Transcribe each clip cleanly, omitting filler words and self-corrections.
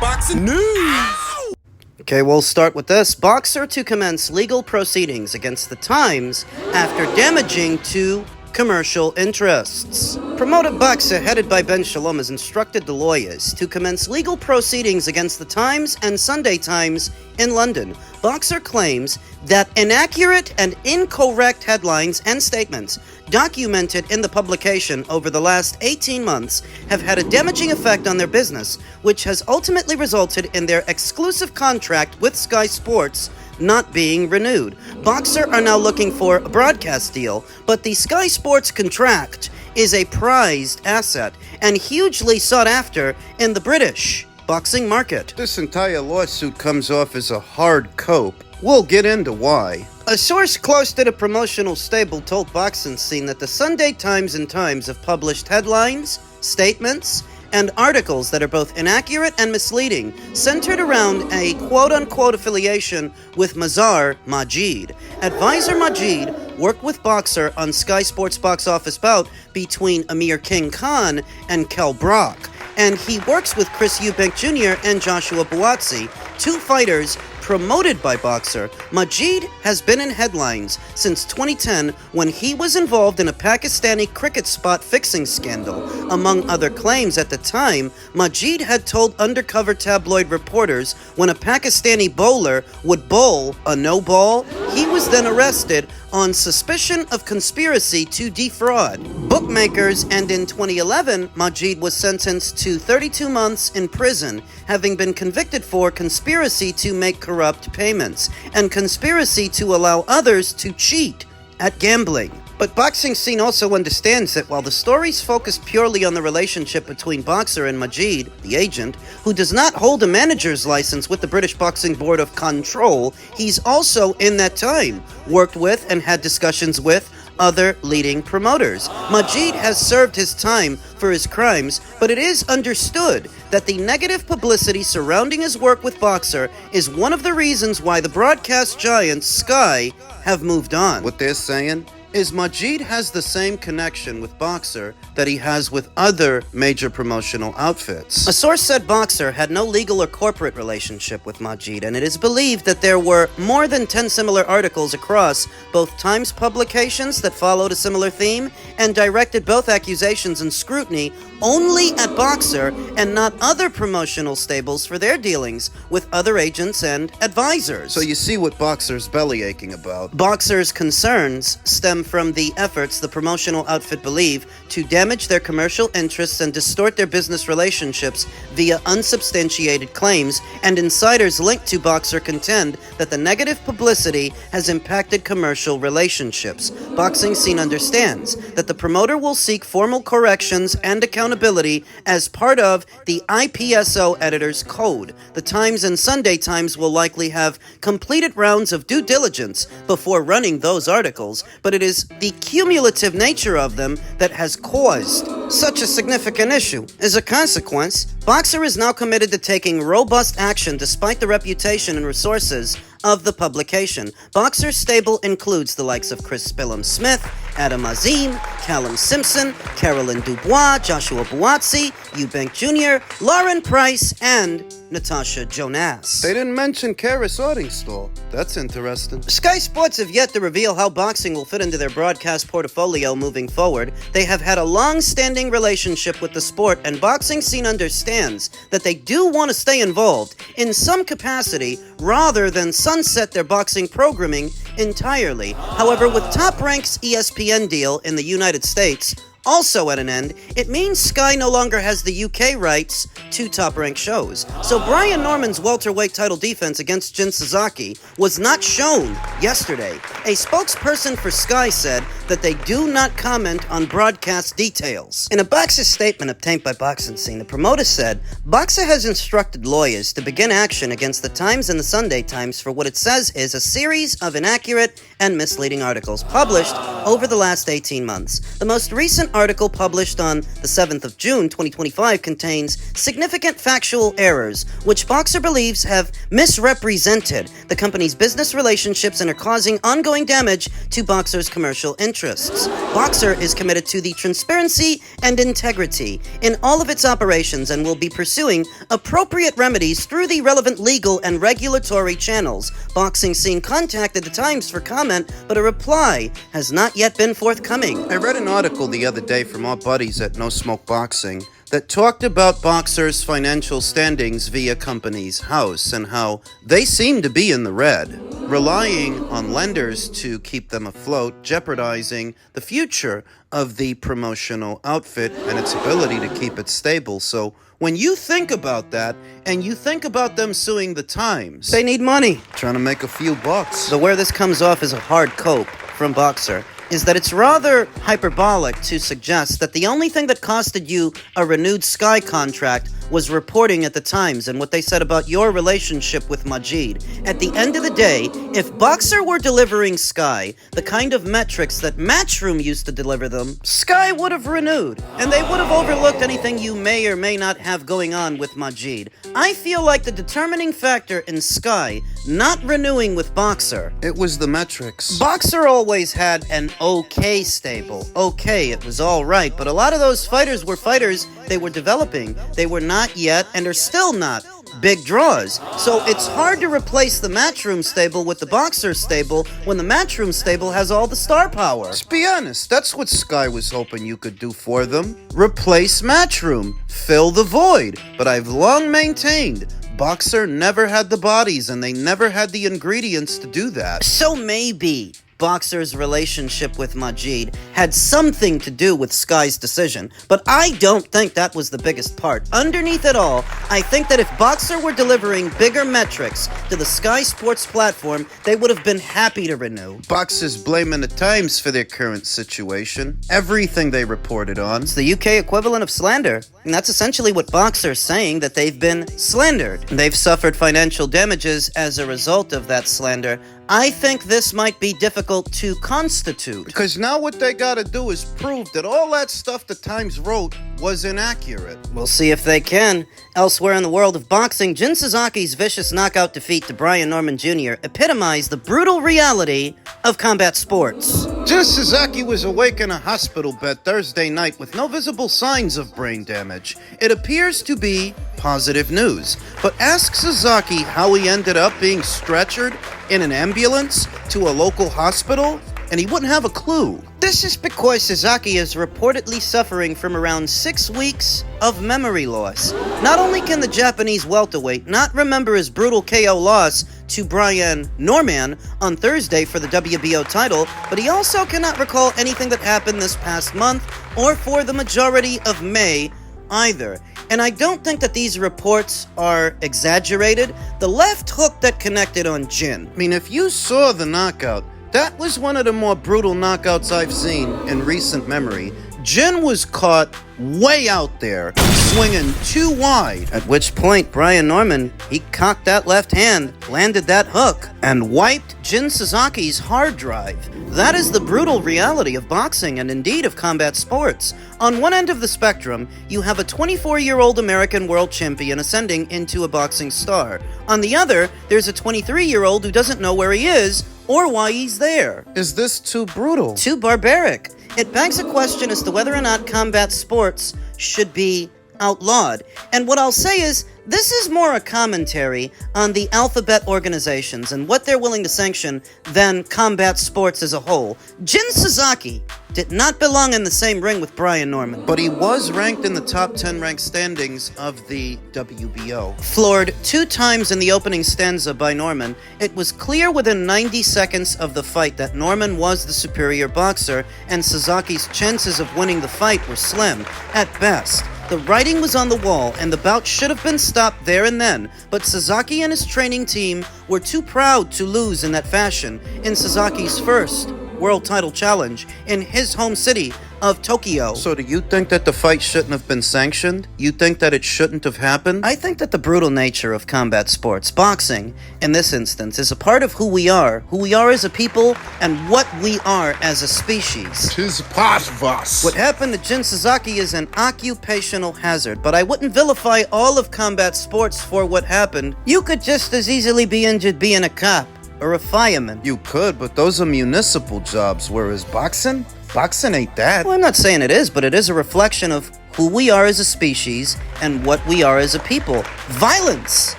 boxing news. Okay, we'll start with this. BOXXER to commence legal proceedings against the Times after damaging two commercial interests. Promoter BOXXER, headed by Ben Shalom, has instructed the lawyers to commence legal proceedings against the Times and Sunday Times in London. BOXXER claims that inaccurate and incorrect headlines and statements documented in the publication over the last 18 months have had a damaging effect on their business, which has ultimately resulted in their exclusive contract with Sky Sports not being renewed. BOXXER are now looking for a broadcast deal, but the Sky Sports contract is a prized asset and hugely sought after in the British boxing market. This entire lawsuit comes off as a hard cope. We'll get into why. A source close to the promotional stable told Boxing Scene that the Sunday Times and Times have published headlines, statements, and articles that are both inaccurate and misleading, centered around a quote-unquote affiliation with Mazhar Majid. Advisor Majid worked with BOXXER on Sky Sports box office bout between Amir King Khan and Kell Brook, and he works with Chris Eubank Jr. and Joshua Buatsi, two fighters promoted by BOXXER. Majid has been in headlines since 2010 when he was involved in a Pakistani cricket spot fixing scandal. Among other claims at the time, Majid had told undercover tabloid reporters when a Pakistani bowler would bowl a no ball, he was then arrested on suspicion of conspiracy to defraud bookmakers, and in 2011, Majid was sentenced to 32 months in prison, having been convicted for conspiracy to make corrupt payments and conspiracy to allow others to cheat at gambling. But Boxing Scene also understands that while the stories focus purely on the relationship between BOXXER and Majid, the agent, who does not hold a manager's license with the British Boxing Board of Control, he's also, in that time, worked with and had discussions with other leading promoters. Majid has served his time for his crimes, but it is understood that the negative publicity surrounding his work with BOXXER is one of the reasons why the broadcast giants Sky have moved on. What they're saying is Majid has the same connection with BOXXER that he has with other major promotional outfits. A source said BOXXER had no legal or corporate relationship with Majid, and it is believed that there were more than 10 similar articles across both Times publications that followed a similar theme and directed both accusations and scrutiny only at BOXXER and not other promotional stables for their dealings with other agents and advisors. So you see what BOXXER's bellyaching about. BOXXER's concerns stem from the efforts the promotional outfit believe to damage their commercial interests and distort their business relationships via unsubstantiated claims, and insiders linked to BOXXER contend that the negative publicity has impacted commercial relationships. Boxing Scene understands that the promoter will seek formal corrections and accountability as part of the IPSO editor's code. The Times and Sunday Times will likely have completed rounds of due diligence before running those articles, but it is the cumulative nature of them that has caused such a significant issue. As a consequence, BOXXER is now committed to taking robust action despite the reputation and resources of the publication. BOXXER's stable includes the likes of Chris Spillum Smith, Adam Azim, Callum Simpson, Carolyn Dubois, Joshua Buatsi, Eubank Jr., Lauren Price, and Natasha Jonas. They didn't mention Kara Sortingstall. That's interesting. Sky Sports have yet to reveal how boxing will fit into their broadcast portfolio moving forward. They have had a long-standing relationship with the sport, and Boxing Scene understands that they do want to stay involved in some capacity rather than sunset their boxing programming entirely. However, with Top Rank's ESPN deal in the United States also at an end, it means Sky no longer has the UK rights to Top Rank shows. So Brian Norman's welterweight title defense against Jin Sazaki was not shown yesterday. A spokesperson for Sky said that they do not comment on broadcast details. In a BOXXER statement obtained by Boxing Scene, the promoter said, BOXXER has instructed lawyers to begin action against the Times and the Sunday Times for what it says is a series of inaccurate and misleading articles published over the last 18 months. The most recent article published on the 7th of June 2025 contains significant factual errors, which BOXXER believes have misrepresented the company's business relationships and are causing ongoing damage to BOXXER's commercial interests. interests. BOXXER is committed to the transparency and integrity in all of its operations and will be pursuing appropriate remedies through the relevant legal and regulatory channels. Boxing Scene contacted the Times for comment, but a reply has not yet been forthcoming. I read an article the other day from our buddies at No Smoke Boxing that talked about BOXXER's financial standings via Companies House and how they seem to be in the red, relying on lenders to keep them afloat, jeopardizing the future of the promotional outfit and its ability to keep it stable. So when you think about that, and you think about them suing the Times, they need money, trying to make a few bucks. So where this comes off as a hard cope from BOXXER is that it's rather hyperbolic to suggest that the only thing that costed you a renewed Sky contract was reporting at the Times and what they said about your relationship with Majid. At the end of the day, if BOXXER were delivering Sky the kind of metrics that Matchroom used to deliver them, Sky would have renewed, and they would have overlooked anything you may or may not have going on with Majid. I feel like the determining factor in Sky not renewing with BOXXER, it was the metrics. BOXXER always had an okay stable. Okay, it was alright, but a lot of those fighters were fighters they were developing. They were not yet, and are still not, big draws. So it's hard to replace the Matchroom stable with the BOXXER stable when the Matchroom stable has all the star power. Let's be honest, that's what Sky was hoping you could do for them. Replace Matchroom. Fill the void. But I've long maintained BOXXER never had the bodies and they never had the ingredients to do that. So maybe BOXXER's relationship with Majid had something to do with Sky's decision, but I don't think that was the biggest part. Underneath it all, I think that if BOXXER were delivering bigger metrics to the Sky Sports platform, they would have been happy to renew. BOXXER's blaming the Times for their current situation. Everything they reported on. It's the UK equivalent of slander, and that's essentially what BOXXER's saying, that they've been slandered. They've suffered financial damages as a result of that slander. I think this might be difficult to constitute, because now what they gotta do is prove that all that stuff the Times wrote was inaccurate. We'll see if they can. Elsewhere in the world of boxing, Jin Sazaki's vicious knockout defeat to Brian Norman Jr. epitomized the brutal reality of combat sports. Jin Sazaki was awake in a hospital bed Thursday night with no visible signs of brain damage. It appears to be positive news, but ask Sazaki how he ended up being stretchered in an ambulance to a local hospital, and he wouldn't have a clue. This is because Sasaki is reportedly suffering from around 6 weeks of memory loss. Not only can the Japanese welterweight not remember his brutal KO loss to Brian Norman on Thursday for the WBO title, but he also cannot recall anything that happened this past month or for the majority of May either. And I don't think that these reports are exaggerated. The left hook that connected on Jin, I mean, if you saw the knockout, that was one of the more brutal knockouts I've seen in recent memory. Jin was caught way out there, swinging too wide. At which point, Brian Norman, he cocked that left hand, landed that hook, and wiped Jin Sazaki's hard drive. That is the brutal reality of boxing and indeed of combat sports. On one end of the spectrum, you have a 24-year-old American world champion ascending into a boxing star. On the other, there's a 23-year-old who doesn't know where he is or why he's there. Is this too brutal? Too barbaric. It begs a question as to whether or not combat sports should be outlawed. And what I'll say is, this is more a commentary on the alphabet organizations and what they're willing to sanction than combat sports as a whole. Jin Sazaki did not belong in the same ring with Brian Norman, but he was ranked in the top 10 ranked standings of the WBO. Floored 2 times in the opening stanza by Norman, it was clear within 90 seconds of the fight that Norman was the superior boxer, and Sazaki's chances of winning the fight were slim, at best. The writing was on the wall, and the bout should have been stopped there and then, but Sazaki and his training team were too proud to lose in that fashion in Sazaki's first world title challenge in his home city of Tokyo. So do you think that the fight shouldn't have been sanctioned? You think that it shouldn't have happened? I think that the brutal nature of combat sports, boxing, in this instance, is a part of who we are as a people, and what we are as a species. 'Tis part of us. What happened to Jin Sasaki is an occupational hazard, but I wouldn't vilify all of combat sports for what happened. You could just as easily be injured being a cop. or a fireman. You could, but those are municipal jobs, whereas boxing? Boxing ain't that. Well, I'm not saying it is, but it is a reflection of who we are as a species and what we are as a people. Violence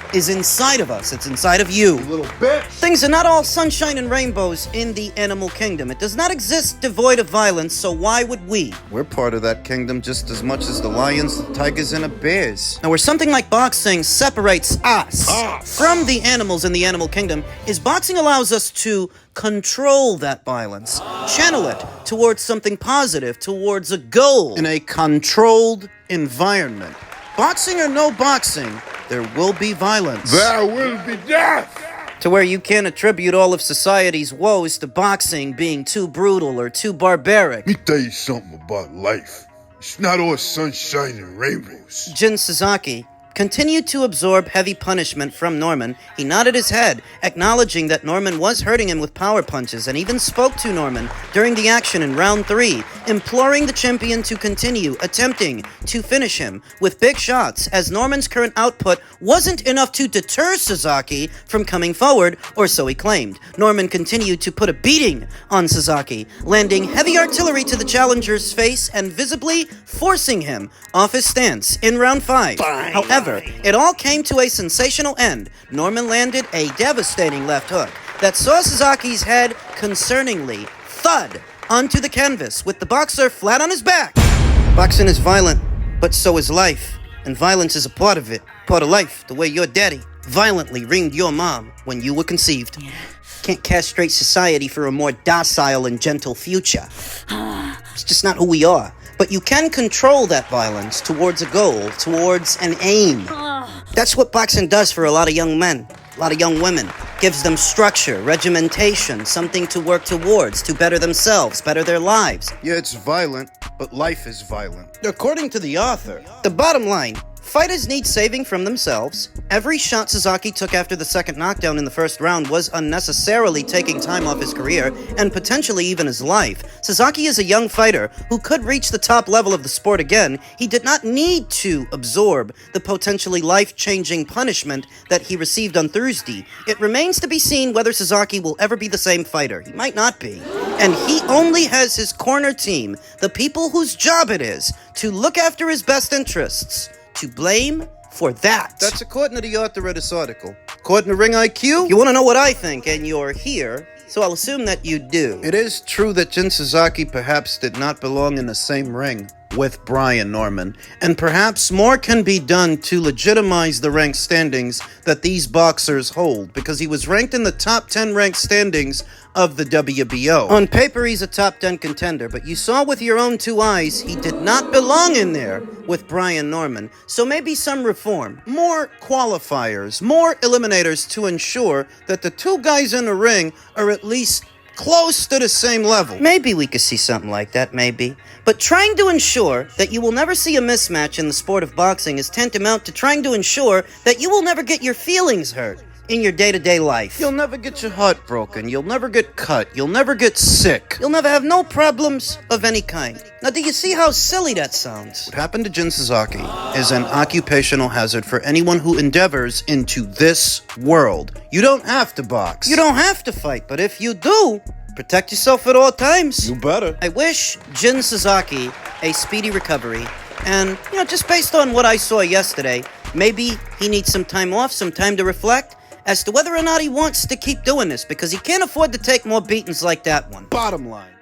is inside of us. It's inside of you. You little bitch. Things are not all sunshine and rainbows in the animal kingdom. It does not exist devoid of violence, so why would we? We're part of that kingdom just as much as the lions, the tigers, and the bears. Now, where something like boxing separates us from the animals in the animal kingdom is boxing allows us to control that violence, channel it towards something positive, towards a goal. In a controlled environment. Boxing or no boxing, there will be violence. There will be death! To where you can't attribute all of society's woes to boxing being too brutal or too barbaric. Let me tell you something about life. It's not all sunshine and rainbows. Jin Sazaki continued to absorb heavy punishment from Norman. He nodded his head, acknowledging that Norman was hurting him with power punches, and even spoke to Norman during the action in round 3, imploring the champion to continue attempting to finish him with big shots, as Norman's current output wasn't enough to deter Sasaki from coming forward, or so he claimed. Norman continued to put a beating on Sasaki, landing heavy artillery to the challenger's face and visibly forcing him off his stance in round 5. However, it all came to a sensational end. Norman landed a devastating left hook that saw Sasaki's head concerningly thud onto the canvas, with the boxer flat on his back. Boxing is violent, but so is life, and violence is a part of it, part of life, the way your daddy violently reamed your mom when you were conceived. Can't castrate society for a more docile and gentle future. It's just not who we are. But you can control that violence towards a goal, towards an aim. That's what boxing does for a lot of young men, a lot of young women. Gives them structure, regimentation, something to work towards, to better themselves, better their lives. Yeah, it's violent, but life is violent. According to the author, the bottom line, fighters need saving from themselves. Every shot Sasaki took after the second knockdown in the first round was unnecessarily taking time off his career and potentially even his life. Sasaki is a young fighter who could reach the top level of the sport again. He did not need to absorb the potentially life-changing punishment that he received on Thursday. It remains to be seen whether Sasaki will ever be the same fighter. He might not be. And he only has his corner team, the people whose job it is to look after his best interests, to blame for that. That's according to the author of this article. According to Ring IQ, You want to know what I think, and you're here, so I'll assume that you do. it is true that Jin Sazaki perhaps did not belong in the same ring with Brian Norman, and perhaps more can be done to legitimize the ranked standings that these boxers hold, because he was ranked in the top 10 ranked standings of the WBO. On paper, he's a top 10 contender, but you saw with your own 2 eyes, he did not belong in there with Brian Norman. So maybe some reform. More qualifiers, more eliminators to ensure that the 2 guys in the ring are at least close to the same level. Maybe we could see something like that, maybe. But trying to ensure that you will never see a mismatch in the sport of boxing is tantamount to trying to ensure that you will never get your feelings hurt in your day-to-day life. You'll never get your heart broken, you'll never get cut, you'll never get sick. You'll never have no problems of any kind. Now, do you see how silly that sounds? What happened to Jin Sasaki is an occupational hazard for anyone who endeavors into this world. You don't have to box. You don't have to fight, but if you do, protect yourself at all times. You better. I wish Jin Sazaki a speedy recovery. And, just based on what I saw yesterday, maybe he needs some time off, some time to reflect as to whether or not he wants to keep doing this, because he can't afford to take more beatings like that one. Bottom line.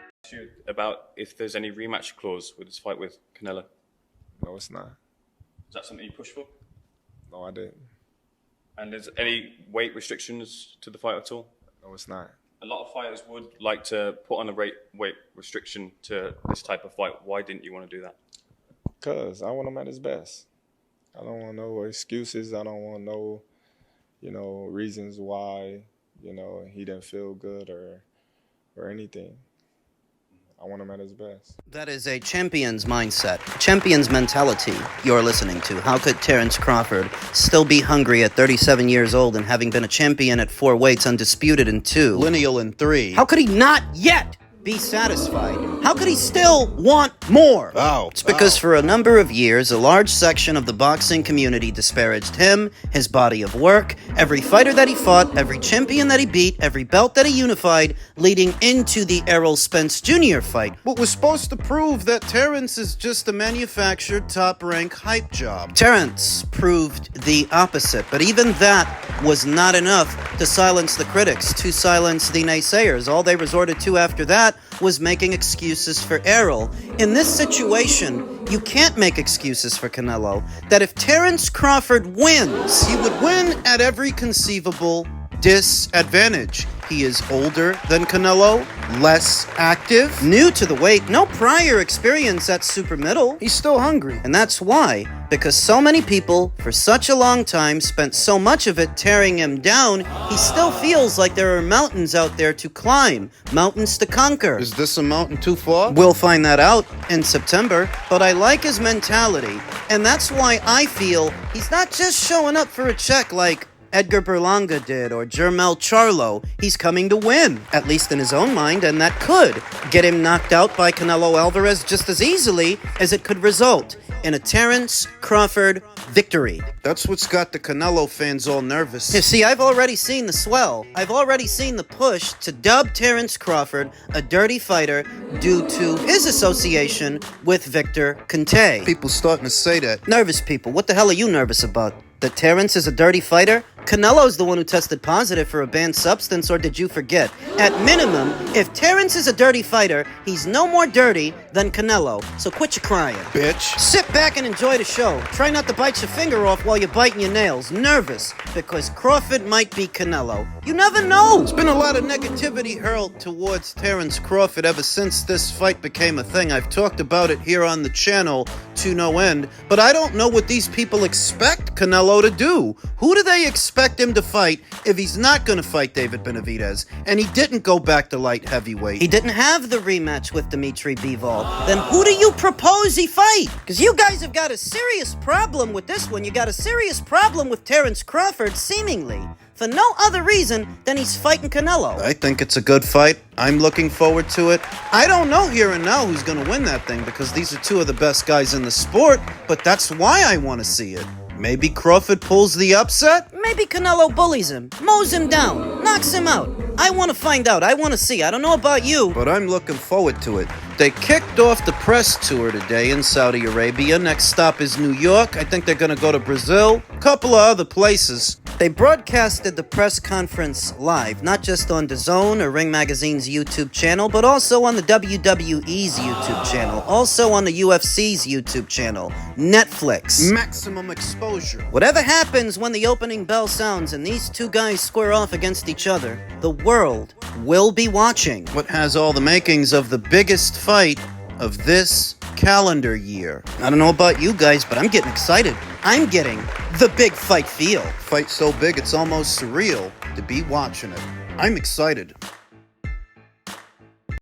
About if there's any rematch clause with this fight with Canelo. No, it's not. Is that something you push for? No, I didn't. And is any weight restrictions to the fight at all? No, it's not. A lot of fighters would like to put on a weight restriction to this type of fight. Why didn't you want to do that? Because I want him at his best. I don't want no excuses. I don't want no, reasons why, he didn't feel good or anything. I want him at his best. That is a champion's mindset, champion's mentality you're listening to. How could Terrence Crawford still be hungry at 37 years old and having been a champion at 4 weights, undisputed in 2? Lineal in 3. How could he not yet be satisfied? How could he still want more? Ow. It's because for a number of years, a large section of the boxing community disparaged him, his body of work, every fighter that he fought, every champion that he beat, every belt that he unified, leading into the Errol Spence Jr. fight. What was supposed to prove that Terrence is just a manufactured top-rank hype job. Terrence proved the opposite, but even that was not enough to silence the critics, to silence the naysayers. All they resorted to after that was making excuses for Errol. In this situation, you can't make excuses for Canelo. That if Terrence Crawford wins, He would win at every conceivable disadvantage. He is older than Canelo, less active. new to the weight, no prior experience at super middle. He's still hungry. And that's why, because so many people, for such a long time, spent so much of it tearing him down, he still feels like there are mountains out there to climb, mountains to conquer. Is this a mountain too far? We'll find that out in September, but I like his mentality, and that's why I feel he's not just showing up for a check like Edgar Berlanga did or Jermel Charlo. He's coming to win, at least in his own mind, and that could get him knocked out by Canelo Alvarez just as easily as it could result in a Terrence Crawford victory. That's what's got the Canelo fans all nervous. You see, I've already seen the swell. I've already seen the push to dub Terrence Crawford a dirty fighter due to his association with Victor Conte. People starting to say that. Nervous people, what the hell are you nervous about? That Terrence is a dirty fighter? Canelo's the one who tested positive for a banned substance, or did you forget? At minimum, if Terrence is a dirty fighter, he's no more dirty than Canelo. So quit your crying. Bitch. Sit back and enjoy the show. Try not to bite your finger off while you're biting your nails. Nervous, because Crawford might be Canelo. You never know. There's been a lot of negativity hurled towards Terrence Crawford ever since this fight became a thing. I've talked about it here on the channel to no end, but I don't know what these people expect Canelo to do. Who do they expect him to fight if he's not going to fight David Benavidez? And he didn't go back to light heavyweight. He didn't have the rematch with Dimitri Bivol. Then who do you propose he fight? Because you guys have got a serious problem with this one. You got a serious problem with Terrence Crawford, seemingly, for no other reason than he's fighting Canelo. I think it's a good fight. I'm looking forward to it. I don't know here and now who's going to win that thing because these are two of the best guys in the sport, but that's why I want to see it. Maybe Crawford pulls the upset? Maybe Canelo bullies him, mows him down, knocks him out. I want to find out. I want to see. I don't know about you. But I'm looking forward to it. They kicked off the press tour today in Saudi Arabia. Next stop is New York. I think they're going to go to Brazil. A couple of other places. They broadcasted the press conference live, not just on DAZN or Ring Magazine's YouTube channel, but also on the WWE's YouTube channel, also on the UFC's YouTube channel, Netflix. Maximum exposure. Whatever happens when the opening bell sounds and these two guys square off against each other, the world will be watching. What has all the makings of the biggest fight of this calendar year? I don't know about you guys, but I'm getting excited. I'm getting the big fight feel. Fight so big it's almost surreal to be watching it. I'm excited.